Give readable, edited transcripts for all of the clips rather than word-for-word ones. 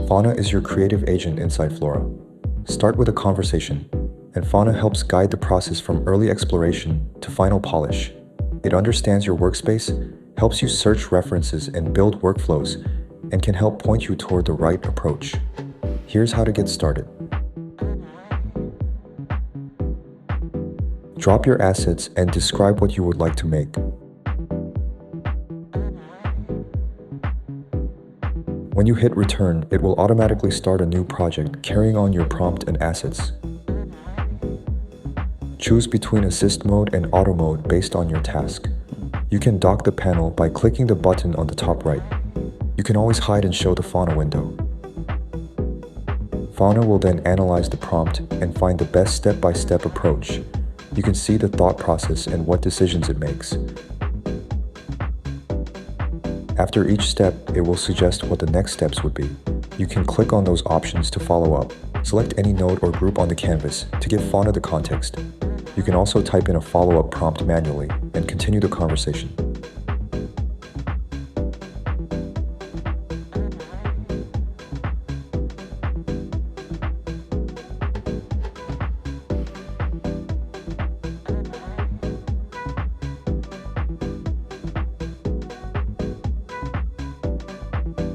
Fauna is your creative agent inside Flora. Start with a conversation, and Fauna helps guide the process from early exploration to final polish. It understands your workspace, helps you search references and build workflows, and can help point you toward the right approach. Here's how to get started. Drop your assets and describe what you would like to make. When you hit return, it will automatically start a new project carrying on your prompt and assets. Choose between assist mode and auto mode based on your task. You can dock the panel by clicking the button on the top right. You can always hide and show the Fauna window. Fauna will then analyze the prompt and find the best step-by-step approach. You can see the thought process and what decisions it makes. After each step, it will suggest what the next steps would be. You can click on those options to follow up. Select any node or group on the canvas to give Fauna the context. You can also type in a follow-up prompt manually and continue the conversation.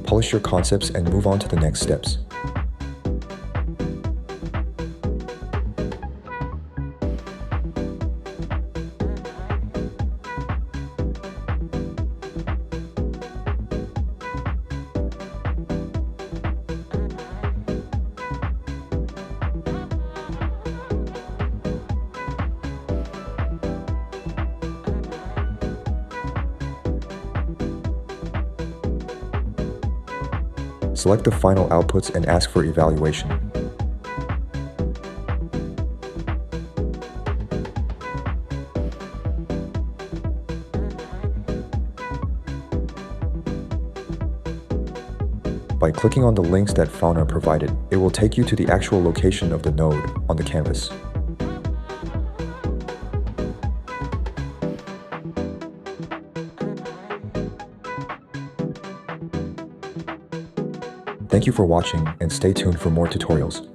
Polish your concepts and move on to the next steps. Select the final outputs and ask for evaluation. By clicking on the links that Fauna provided, it will take you to the actual location of the node on the canvas. Thank you for watching and stay tuned for more tutorials.